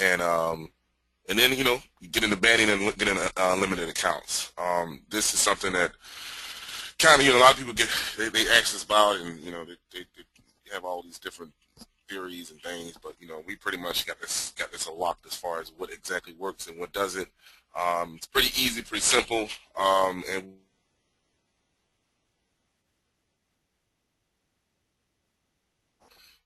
and then, you know, you get into banning and get into unlimited accounts. This is something that kind of, you know, a lot of people they ask us about, and, you know, they have all these different theories and things, but, you know, we pretty much got this unlocked as far as what exactly works and what doesn't. It's pretty easy, pretty simple, and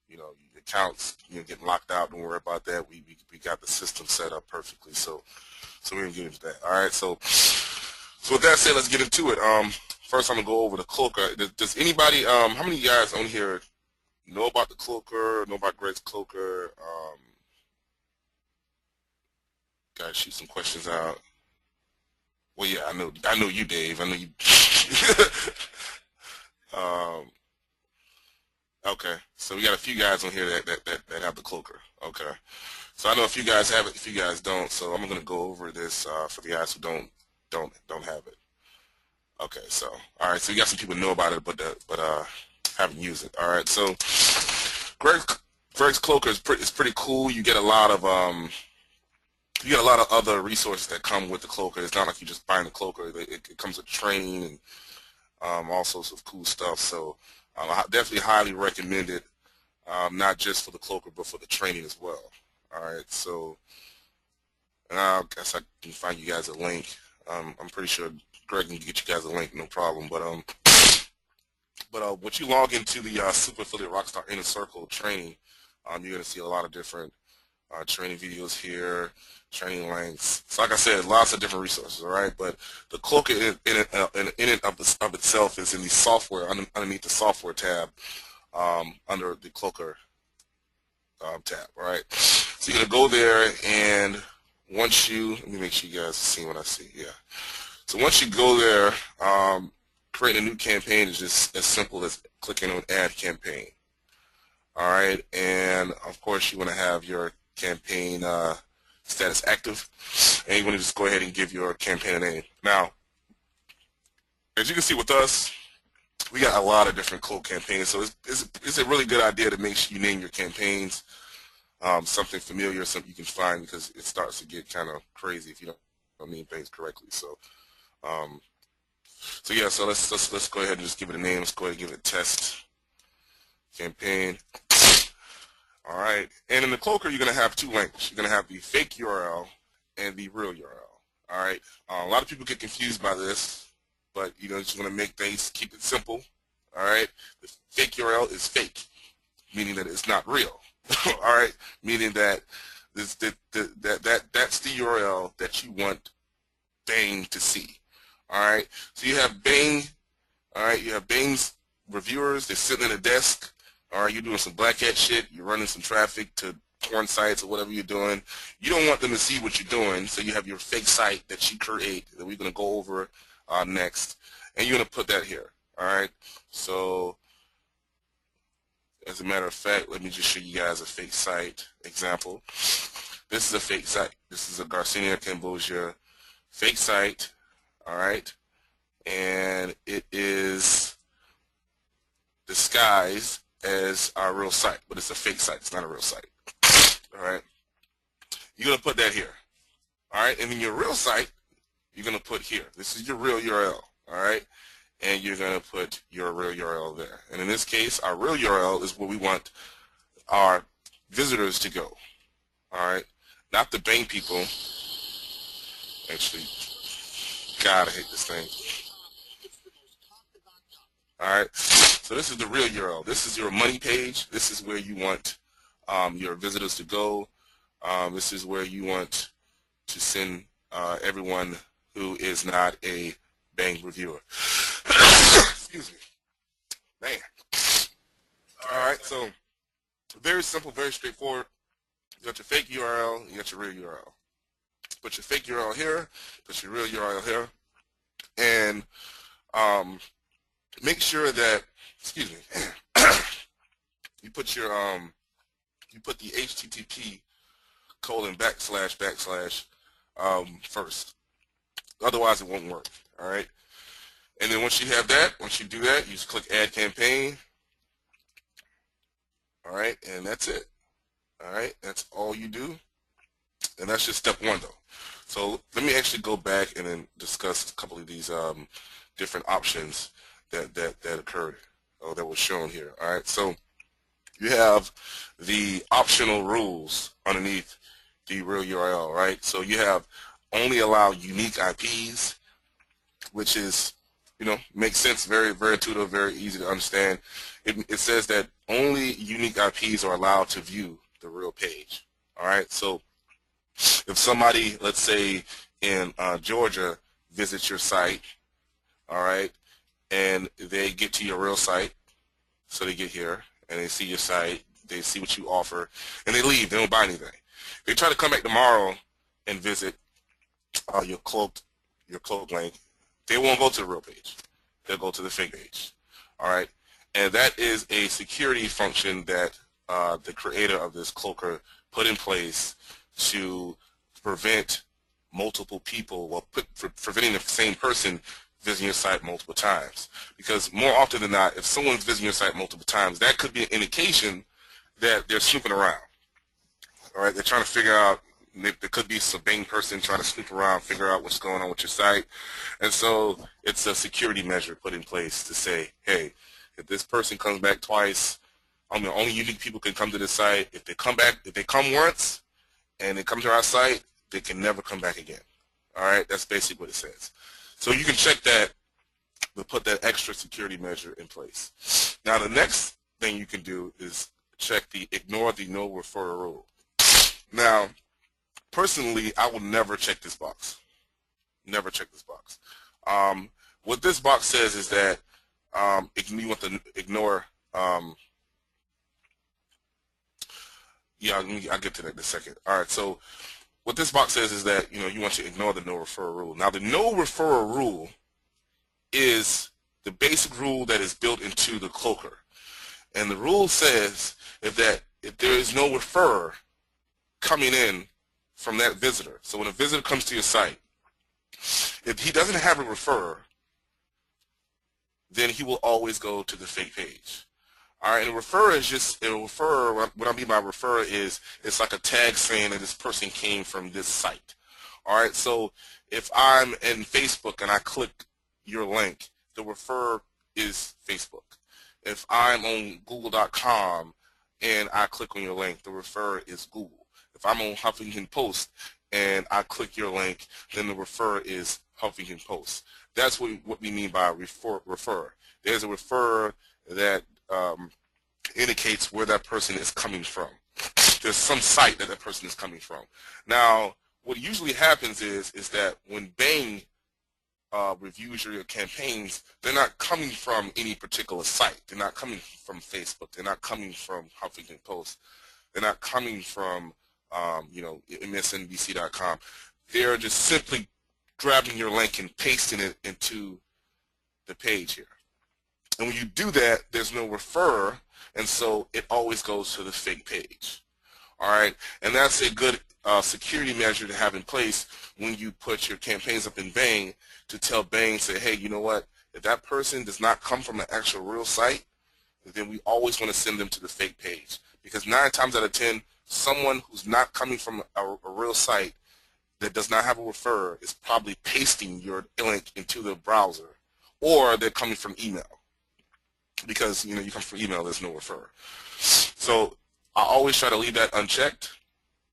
you know, your accounts, you know, getting locked out. Don't worry about that. We got the system set up perfectly, so we're gonna get into that. All right, so with that said, let's get into it. First I'm gonna go over the cloaker. Does anybody, how many of you guys on here know about the cloaker? Know about Greg's cloaker? Guys, shoot some questions out. Well, yeah, I know you, Dave. I know you. um, okay, so we got a few guys on here that have the cloaker. Okay, so I know a few guys have it, a few guys don't. So I'm gonna go over this for the guys who don't have it. Okay, so all right, so you got some people who know about it, but haven't used it. All right, so Greg's cloaker is pretty cool. You get a lot of other resources that come with the cloaker. It's not like you just buying the cloaker. It comes with training and all sorts of cool stuff. So I definitely highly recommend it, not just for the cloaker, but for the training as well. All right, so and I guess I can find you guys a link. I'm pretty sure Greg can get you guys a link, no problem. But once you log into the Super Affiliate Rockstar Inner Circle training, you're going to see a lot of different training videos here, training links. So like I said, lots of different resources, all right? But the cloaker in it of itself is in the software, underneath the software tab, under the cloaker tab, all right? So you're going to go there, and once you, let me make sure you guys see what I see, yeah. So once you go there, create a new campaign is just as simple as clicking on Add Campaign. All right, and of course you want to have your campaign status active, and you want to just go ahead and give your campaign a name. Now, as you can see with us, we got a lot of different cloak campaigns, so it's a really good idea to make sure you name your campaigns something familiar, something you can find, because it starts to get kind of crazy if you don't name things correctly. So yeah, so let's go ahead and just give it a name. Let's go ahead and give it test campaign. All right, and in the cloaker, you're going to have two links. You're going to have the fake URL and the real URL. All right, a lot of people get confused by this, but you know, just want to make things, keep it simple. All right, the fake URL is fake, meaning that it's not real. All right, meaning that that's the URL that you want Bing to see. All right, so you have Bing. All right, you have Bing's reviewers. They're sitting at a desk. All right, you're doing some black hat shit. You're running some traffic to porn sites or whatever you're doing. You don't want them to see what you're doing, so you have your fake site that you create that we're going to go over next, and you're going to put that here. All right, so as a matter of fact, let me just show you guys a fake site example. This is a fake site. This is a Garcinia, Cambodia fake site. All right, and it is disguised as our real site, but it's a fake site. It's not a real site. All right, you're gonna put that here. All right, and then your real site, you're gonna put here. This is your real URL. All right, and you're gonna put your real URL there. And in this case, our real URL is where we want our visitors to go. All right, not the Bing people. Actually, God, I hate this thing. All right, so this is the real URL. This is your money page. This is where you want your visitors to go. This is where you want to send everyone who is not a Bing reviewer. Excuse me. Man. All right, so very simple, very straightforward. You got your fake URL, you got your real URL. Put your fake URL here, put your real URL here, and make sure that, excuse me, you put the HTTP colon / first. Otherwise, it won't work. All right. And then once you have that, once you do that, you just click Add Campaign. All right, and that's it. All right, that's all you do. And that's just step one, though. So let me actually go back and then discuss a couple of these different options that occurred or that was shown here. All right, so you have the optional rules underneath the real URL, right? So you have only allow unique IPs, which is, makes sense, very, very intuitive, very easy to understand. It says that only unique IPs are allowed to view the real page. All right, so if somebody, let's say in Georgia, visits your site, all right, and they get to your real site, so they get here and they see your site, they see what you offer, and they leave. They don't buy anything. They try to come back tomorrow and visit your cloaked link. They won't go to the real page. They'll go to the fake page. All right, and that is a security function that the creator of this cloaker put in place to prevent multiple people, well, preventing the same person visiting your site multiple times. Because more often than not, if someone's visiting your site multiple times, that could be an indication that they're snooping around. All right, they're trying to figure out, there could be some Bing person trying to snoop around, figure out what's going on with your site. And so it's a security measure put in place to say, hey, if this person comes back twice, only unique people can come to this site. If they come back, if they come once and they come to our site, they can never come back again. All right, that's basically what it says. So you can check that, but put that extra security measure in place. Now the next thing you can do is check the ignore the no referral rule. Now, personally, I will never check this box. Never check this box. What this box says is that you want to ignore. Yeah, I'll get to that in a second. All right, so what this box says is that you want to ignore the no referral rule. Now, the no referral rule is the basic rule that is built into the cloaker, and the rule says if there is no referrer coming in from that visitor. So when a visitor comes to your site, if he doesn't have a referrer, then he will always go to the fake page. All right, and a referrer is just a referrer. What I mean by referrer is it's like a tag saying that this person came from this site. All right, so if I'm in Facebook and I click your link, the referrer is Facebook. If I'm on Google.com and I click on your link, the referrer is Google. If I'm on Huffington Post and I click your link, then the referrer is Huffington Post. That's what we mean by referrer. There's a referrer that indicates where that person is coming from. There's some site that person is coming from. Now, what usually happens is that when Bing reviews your campaigns, they're not coming from any particular site. They're not coming from Facebook. They're not coming from Huffington Post. They're not coming from MSNBC.com. They're just simply grabbing your link and pasting it into the page here. And when you do that, there's no referrer, and so it always goes to the fake page. All right, and that's a good security measure to have in place when you put your campaigns up in Bing, to tell Bing, say, hey, you know what? If that person does not come from an actual real site, then we always want to send them to the fake page, because 9 times out of 10, someone who's not coming from a real site that does not have a referrer is probably pasting your link into the browser, or they're coming from email. Because you come from email, there's no referrer. So I always try to leave that unchecked.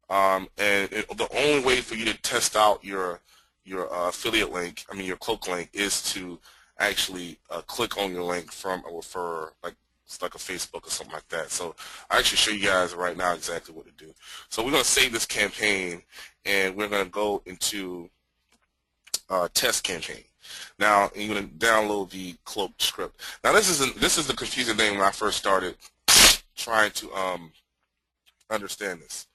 The only way for you to test out your affiliate link, your cloak link, is to actually click on your link from a referrer, like a Facebook or something like that. So I actually show you guys right now exactly what to do. So we're going to save this campaign, and we're going to go into test campaign. Now you're going to download the cloak script. Now this is the confusing thing when I first started trying to understand this.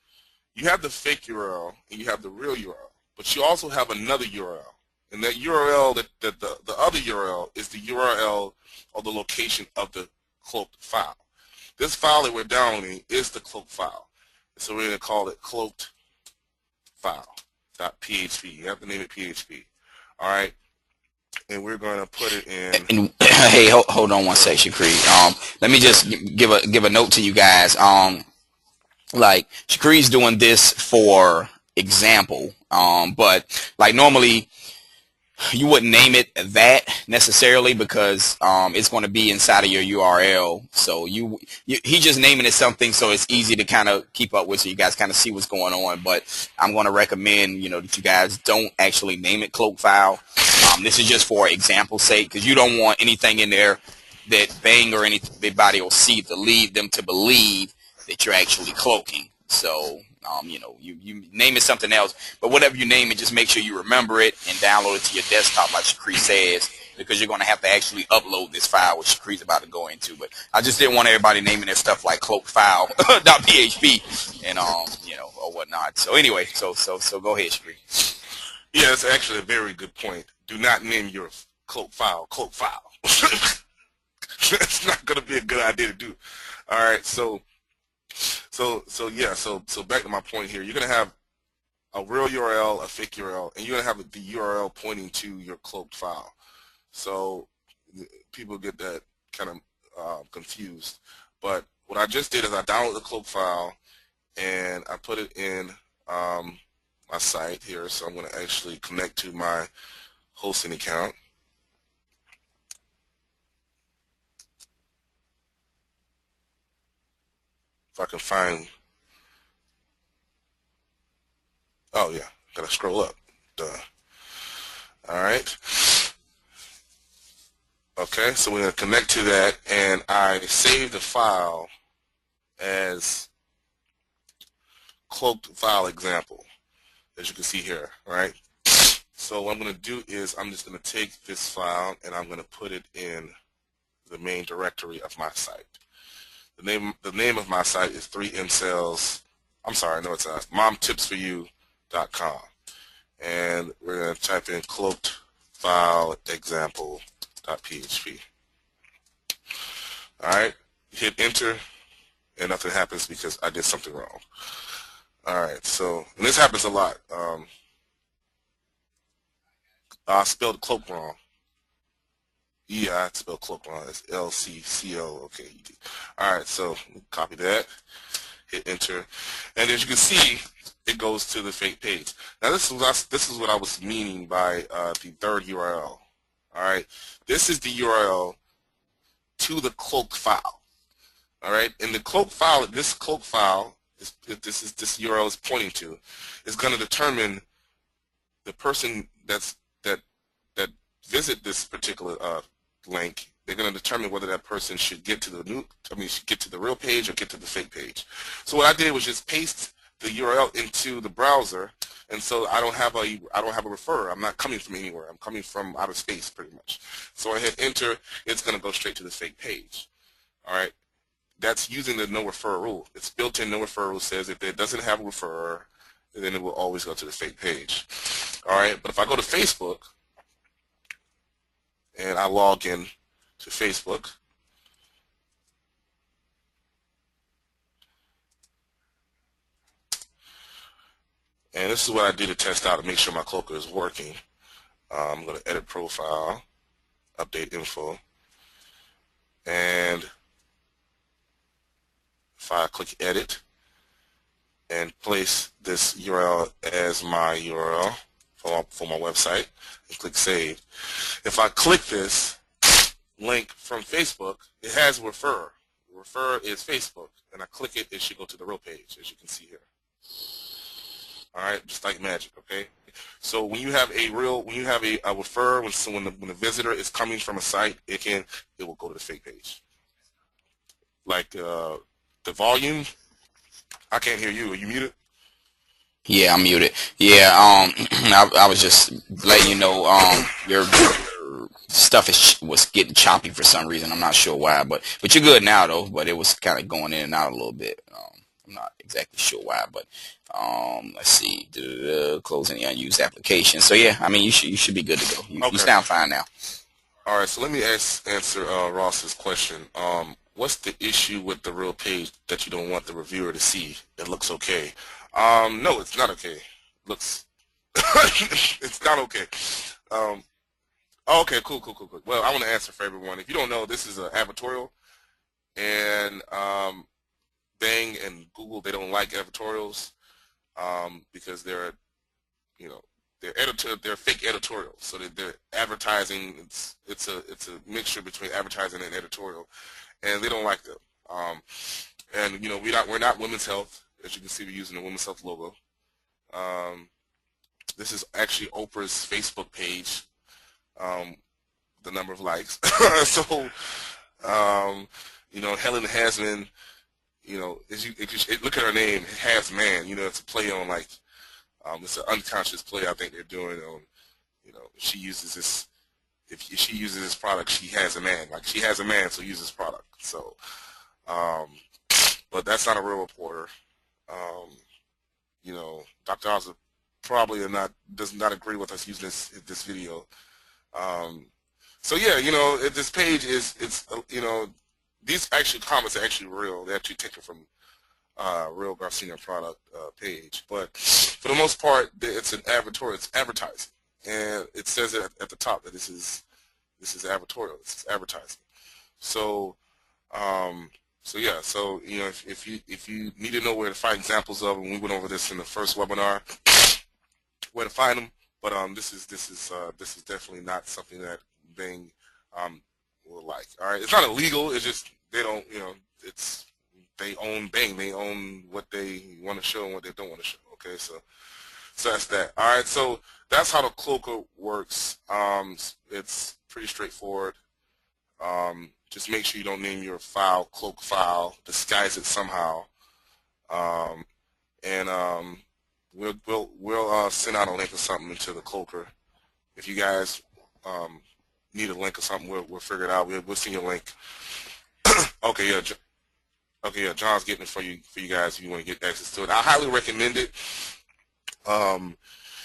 You have the fake URL and you have the real URL, but you also have another URL, and that URL, the other URL, is the URL or the location of the cloaked file. This file that we're downloading is the cloaked file, so we're going to call it cloaked file.php. You have to name it PHP. All right. And we're going to put it in. And hey, hold on one sec, Shakri. Let me just give a note to you guys. Like, Shakri's doing this for example. But like normally you wouldn't name it that necessarily because it's going to be inside of your URL. So he just naming it something so it's easy to kind of keep up with, so you guys kind of see what's going on. But I'm going to recommend, that you guys don't actually name it cloak file. This is just for example's sake, because you don't want anything in there that Bing or anybody will see to lead them to believe that you're actually cloaking. So you name it something else, but whatever you name it, just make sure you remember it and download it to your desktop like Shakri says, because you're going to have to actually upload this file, which Shakri's about to go into. But I just didn't want everybody naming their stuff like cloakfile.php and or whatnot. So anyway, so go ahead, Shakri. Yeah, that's actually a very good point. Do not name your cloak file. That's not going to be a good idea to do. All right, so back to my point here. You're going to have a real URL, a fake URL, and you're going to have the URL pointing to your cloaked file. So people get that kind of confused. But what I just did is I downloaded the cloaked file and I put it in my site here. So I'm going to actually connect to my hosting account. If I can find, oh yeah, gotta scroll up. Duh. All right. Okay, so we're gonna connect to that, and I saved the file as cloaked file example, as you can see here. All right. So what I'm gonna do is I'm just gonna take this file and I'm gonna put it in the main directory of my site. The name of my site is 3msales. I'm sorry, no, it's not. momtipsforyou.com, and we're going to type in cloaked file example.php. All right, hit enter, and nothing happens because I did something wrong. All right, so and this happens a lot. I spelled cloak wrong. Yeah, I spelled cloak wrong. It's L-C-C-O. Okay. All right, so copy that, hit enter, and as you can see, it goes to the fake page. Now this is what I was meaning by the third URL. All right, this is the URL to the cloak file. All right, and the cloak file, this cloak file, this URL is pointing to, is going to determine the person that visit this particular link. They're going to determine whether that person should get to the real page or get to the fake page. So what I did was just paste the URL into the browser, and so I don't have a referrer. I'm not coming from anywhere. I'm coming from outer space, pretty much. So I hit enter. It's going to go straight to the fake page. All right. That's using the no referrer rule. It's built-in no referrer rule. Says if it doesn't have a referrer, then it will always go to the fake page. All right. But if I go to Facebook and I log in to Facebook, and this is what I do to test out to make sure my cloaker is working. I'm going to edit profile, update info, and if I click edit and place this URL as my URL for my website and click save, if I click this link from Facebook, it has a referrer. The referrer is Facebook, and I click it, it should go to the real page, as you can see here. All right, just like magic. Okay, so when you have a referrer, when the visitor is coming from a site, it will go to the fake page. Like the volume, I can't hear you. Are you muted? Yeah, I'm muted. Yeah, I was just letting you know, your stuff was getting choppy for some reason. I'm not sure why, but you're good now though. But it was kind of going in and out a little bit. I'm not exactly sure why, but let's see, close any unused application. So yeah, I mean you should be good to go. You sound fine now. All right, so let me answer Ross's question. What's the issue with the real page that you don't want the reviewer to see? It looks okay. No, it's not okay. Looks, it's not okay. Okay, cool. Well, I want to answer for everyone. If you don't know, this is an advertorial, and Bing and Google, they don't like advertorials. because they're, you know, they're fake editorials. So they're advertising. It's a mixture between advertising and editorial, and they don't like them. And you know, we're not Women's Health. As you can see, we're using the Women's Health logo. This is actually Oprah's Facebook page. The number of likes. So, you know, Helen Hasman, you know, look at her name, Hasman. You know, it's a play on, like, it's an unconscious play I think they're doing on, you know, she uses this. If she uses this product, she has a man. Like, she has a man, so use this product. So, but that's not a real reporter. You know, Dr. Oz probably does not agree with us using this video. So yeah, you know, this page it's you know, these actual comments are actually real. They're actually taken from real Garcinia product page. But for the most part, it's an advertorial. It's advertising, and it says it at the top that this is advertorial. This is advertising. So so yeah, so you know, if you need to know where to find examples of, and we went over this in the first webinar, where to find them. But this is definitely not something that Bing will like. All right, it's not illegal. It's just they don't, you know, they own Bing. They own what they want to show and what they don't want to show. Okay, so that's that. All right, so that's how the cloaker works. It's pretty straightforward. Just make sure you don't name your file cloak file. Disguise it somehow. We'll send out a link or something to the cloaker. If you guys need a link or something, we'll figure it out. We'll send you a link. Okay, yeah, John's getting it for you guys if you want to get access to it. I highly recommend it.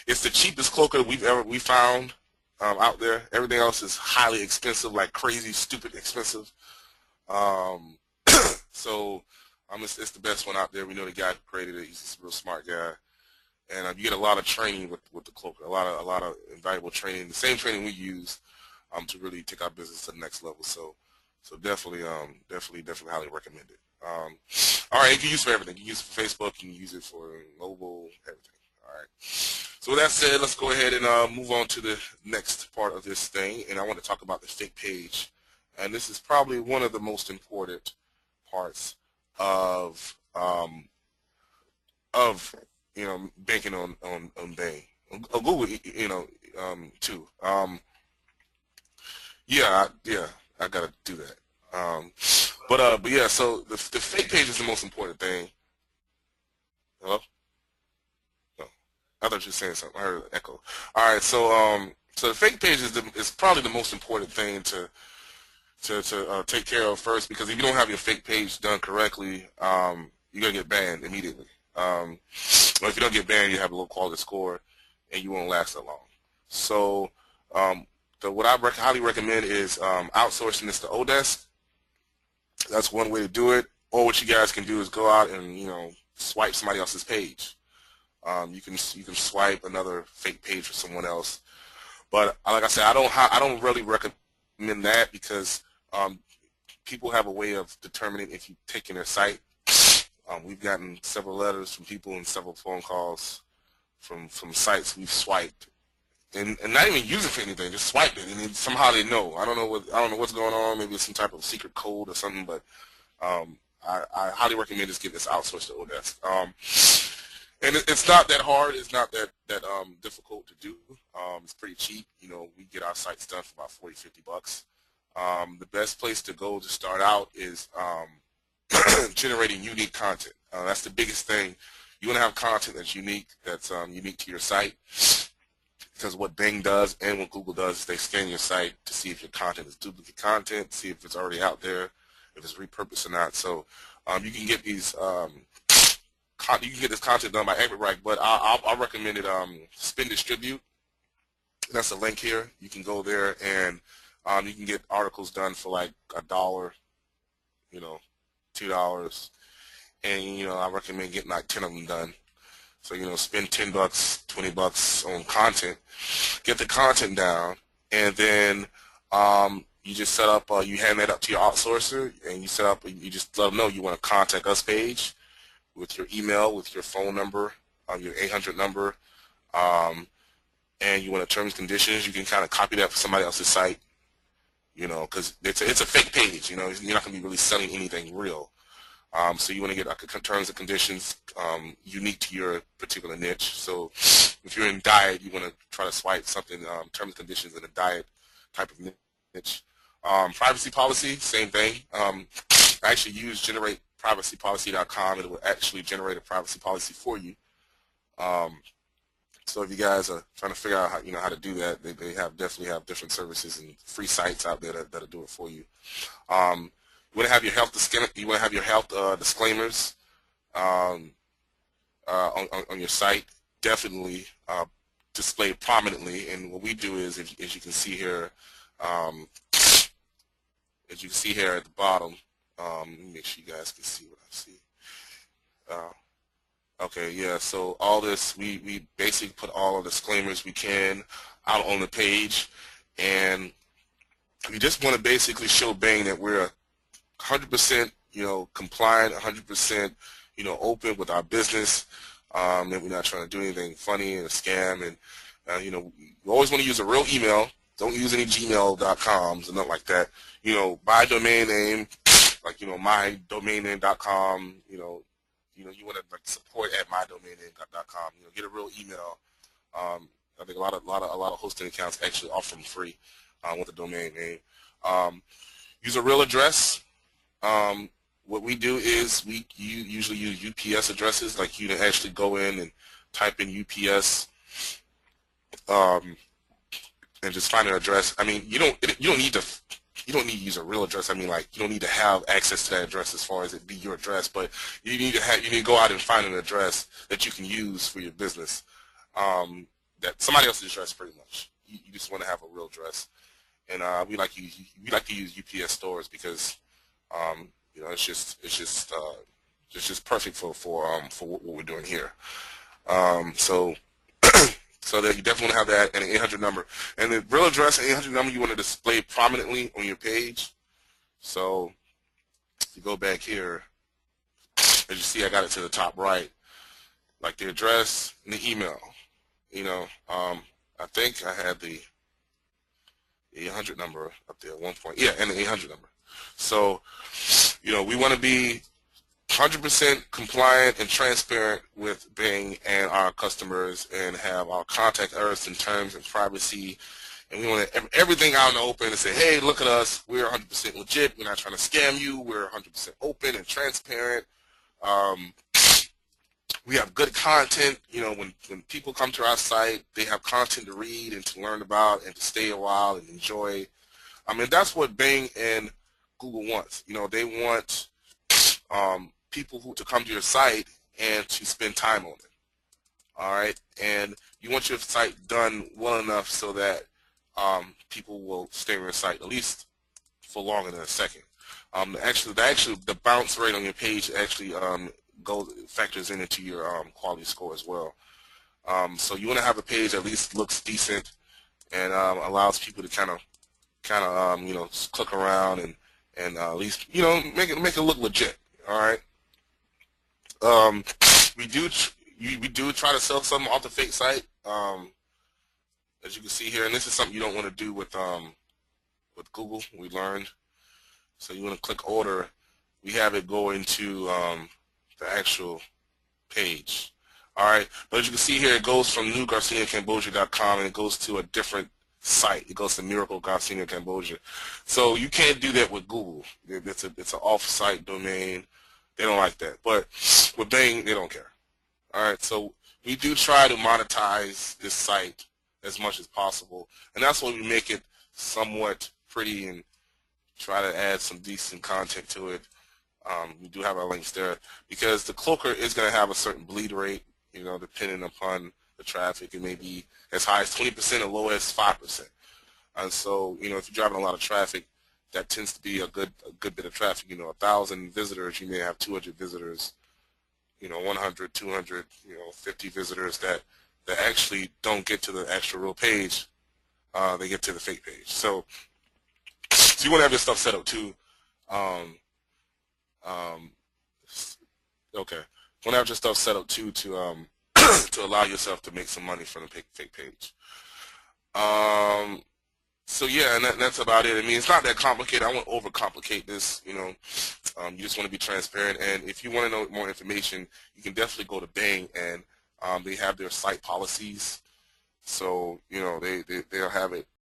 It's the cheapest cloaker we found out there. Everything else is highly expensive, like crazy, stupid expensive. So it's the best one out there. We know the guy who created it. He's a real smart guy. And you get a lot of training with the cloaker, a lot of invaluable training, the same training we use to really take our business to the next level. So definitely highly recommend it. All right, you can use it for everything. You can use it for Facebook, you can use it for mobile, everything. All right. So with that said, let's go ahead and move on to the next part of this thing, and I want to talk about the fake page. And this is probably one of the most important parts of you know, banking on Bing, Google, you know, too. Yeah, I gotta do that. But yeah, so the fake page is the most important thing. Hello? No, I thought you were saying something. I heard an echo. All right, so so the fake page is probably the most important thing to take care of first, because if you don't have your fake page done correctly, you're gonna get banned immediately. Or if you don't get banned, you have a low quality score, and you won't last that long. So what I highly recommend is outsourcing this to Odesk. That's one way to do it. Or what you guys can do is go out and, you know, swipe somebody else's page. You can swipe another fake page for someone else. But like I said, I don't really recommend that, because people have a way of determining if you've taken their site. We've gotten several letters from people and several phone calls from sites we've swiped, and not even use it for anything, just swiped it, and then somehow they know. I don't know what's going on. Maybe it's some type of secret code or something. But I highly recommend just get this outsourced to Odesk. And it's not that hard. It's not that difficult to do. It's pretty cheap. You know, we get our sites done for about $40-50. The best place to go to start out is generating unique content. That's the biggest thing. You want to have content that's unique to your site, because what Bing does and what Google does is they scan your site to see if your content is duplicate content, see if it's already out there, if it's repurposed or not. So you can get these you can get this content done by ExpertRight, but I recommend it Spin Distribute. That's a link here. You can go there and you can get articles done for like $1, you know, $2, and you know, I recommend getting like 10 of them done. So, you know, spend $10, $20 on content, get the content down, and then you just set up, you hand that up to your outsourcer, and you just let them know you want a contact us page with your email, with your phone number, your 800 number, and you want the terms and conditions, you can kind of copy that for somebody else's site, you know, because it's a fake page. You know, you're not going to be really selling anything real. So you want to get like terms and conditions unique to your particular niche. So if you're in diet, you want to try to swipe something, terms and conditions in a diet type of niche. Privacy policy, same thing. I actually use generateprivacypolicy.com. It will actually generate a privacy policy for you. So if you guys are trying to figure out how to do that, they definitely have different services and free sites out there that'll do it for you. You want to have your health disclaimers on your site, definitely displayed prominently. And what we do is, as you can see here, at the bottom, let me make sure you guys can see what I see. Okay, yeah. So all this, we basically put all the disclaimers we can out on the page, and we just want to basically show Bing that we're 100%, compliant, 100%, open with our business, and we're not trying to do anything funny and a scam. And, you always want to use a real email. Don't use any gmail.coms or nothing like that. Buy a domain name, like, mydomainname.com, you want to support at mydomainname.com. Get a real email. I think a lot of hosting accounts actually offer them free with a domain name. Use a real address. What we do is you usually use UPS addresses, like you can actually go in and type in UPS and just find an address. I mean, you don't need to use a real address. I mean, like, you don't need to have access to that address as far as it be your address, but you need to go out and find an address that you can use for your business. That somebody else's address, pretty much. You just want to have a real address, and we like to use UPS stores because it's just perfect for what we're doing here. So that you definitely want to have that and an 800 number. And the real address and 800 number you want to display prominently on your page. So if you go back here, as you see, I got it to the top right, like the address and the email. I think I had the 800 number up there at one point. Yeah, and the 800 number. So, we want to be 100% compliant and transparent with Bing and our customers, and have our contact us in terms of privacy. And we want everything out in the open and say, hey, look at us. We're 100% legit. We're not trying to scam you. We're 100% open and transparent. We have good content. When people come to our site, they have content to read and to learn about and to stay a while and enjoy. I mean, that's what Bing and Google wants. They want people to come to your site and to spend time on it. All right, and you want your site done well enough so that people will stay on your site at least for longer than a second. The bounce rate on your page actually factors into your quality score as well. So you want to have a page that at least looks decent and allows people to kind of click around and at least make it look legit. All right. We do try to sell something off the fake site, as you can see here, and this is something you don't want to do with Google. We learned. So you want to click order. We have it go into the actual page. All right, but as you can see here, it goes from newgarciniacambodia.com and it goes to a different site. It goes to Miracle Garcinia Cambodia. So you can't do that with Google. It's an off-site domain. They don't like that. But with Bing, they don't care. All right, so we do try to monetize this site as much as possible, and that's why we make it somewhat pretty and try to add some decent content to it. We do have our links there because the cloaker is going to have a certain bleed rate, depending upon the traffic. It may be as high as 20% or low as 5%. And so, if you're driving a lot of traffic, that tends to be a good bit of traffic. 1,000 visitors, you may have 200 visitors. 100, 200, 50 visitors that actually don't get to the actual real page. They get to the fake page. So you want to have your stuff set up too. Okay. You want to have your stuff set up too to to allow yourself to make some money from the fake page. So yeah, and that's about it. I mean, it's not that complicated. I won't overcomplicate this, you know. You just want to be transparent, and if you want to know more information, you can definitely go to Bing, and they have their site policies. So, you know, they'll have it